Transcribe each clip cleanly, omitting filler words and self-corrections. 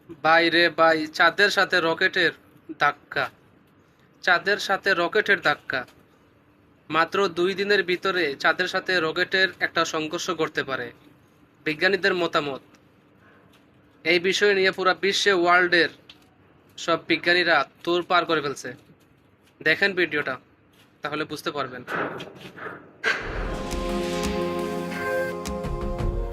বাইরে বাই চাঁদের সাথে রকেটের ধাক্কা। চাঁদের সাথে রকেটের ধাক্কা। মাত্র 2 দিনের ভিতরে চাঁদের সাথে রকেটের একটা সংঘর্ষ ঘটতে পারে। বিজ্ঞানীদের মতামত, এই বিষয় নিয়ে পুরো বিশ্বে ওয়ার্ল্ডের সব বিজ্ঞানীরা তোড়পাড় করে ফেলছে। দেখেন ভিডিওটা, তাহলে বুঝতে পারবেন।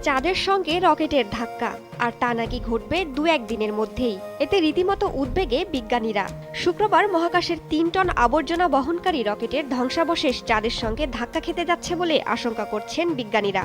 চাঁদের সঙ্গে রকেটের ধাক্কা, আর তা নাকি ঘটবে 2-1 দিনের মধ্যেই। এতে রীতিমতো উদ্বেগে বিজ্ঞানীরা। শুক্রবার মহাকাশের 3 টন আবর্জনা বহনকারী রকেটের ধ্বংসাবশেষ চাঁদের সঙ্গে ধাক্কা খেতে যাচ্ছে বলে আশঙ্কা করছেন বিজ্ঞানীরা।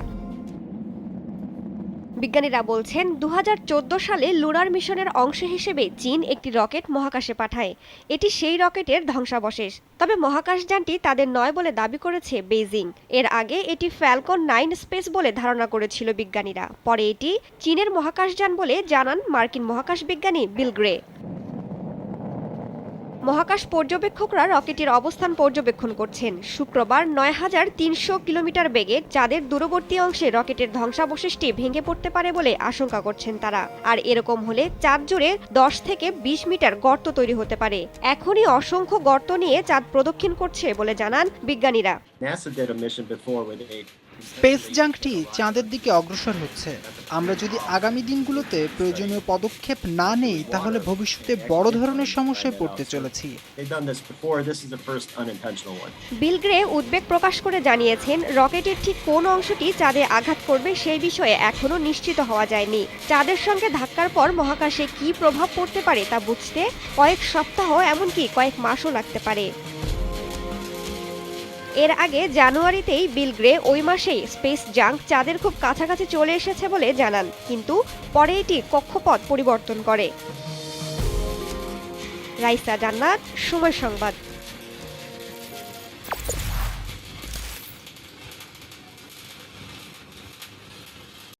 বিজ্ঞানীরা বলছেন 2014 সালে লুনার মিশনের অংশ হিসেবে চীন একটি রকেট মহাকাশে পাঠায়। এটি সেই রকেটের ধ্বংসাবশেষ। তবে মহাকাশযানটি তাদের নয় বলে দাবি করেছে বেইজিং। এর আগে এটি ফ্যালকন 9 স্পেস বলে ধারণা করেছিল বিজ্ঞানীরা। পরে এটি চীনের মহাকাশযান বলে জানান মার্কিন মহাকাশ বিজ্ঞানী বিল গ্রে। মহাকাশ পর্যবেক্ষকরা রকেটের অবস্থান পর্যবেক্ষণ করছেন। শুক্রবার 9300 কিলোমিটার বেগে চাঁদের দূরবর্তী অংশে রকেটের ধ্বংসাবশেষটি ভেঙে পড়তে পারে বলে আশঙ্কা করছেন তারা। আর এরকম হলে চাঁদ জুড়ে 10 থেকে 20 মিটার গর্ত তৈরি হতে পারে। এখনই অসংখ্য গর্ত নিয়ে চাঁদ প্রদক্ষিণ করছে বলে জানান বিজ্ঞানীরা। স্পেস জাঙ্কটি চাঁদের দিকে অগ্রসর হচ্ছে। আমরা যদি আগামী দিনগুলোতে প্রয়োজনীয় পদক্ষেপ না নেই, তাহলে ভবিষ্যতে বড় ধরনের সমস্যায় পড়তে চলেছি। বিল গ্রে উদ্বেগ প্রকাশ করে জানিয়েছেন, রকেটের ঠিক কোন অংশটি চাঁদে আঘাত করবে সেই বিষয়ে এখনো নিশ্চিত হওয়া যায়নি। চাঁদের সঙ্গে ধাক্কার পর মহাকাশে কি প্রভাব পড়তে পারে তা বুঝতে কয়েক সপ্তাহ, এমনকি কয়েক মাসও লাগতে পারে। এর আগে জানুয়ারিতেই বিল গ্রে ওই মাসেই স্পেস জাঙ্ক চাঁদের খুব কাছাকাছি চলে এসেছে বলে জানান, কিন্তু পরে এটি কক্ষপথ পরিবর্তন করে। রাইসা জান্নাত, সময় সংবাদ।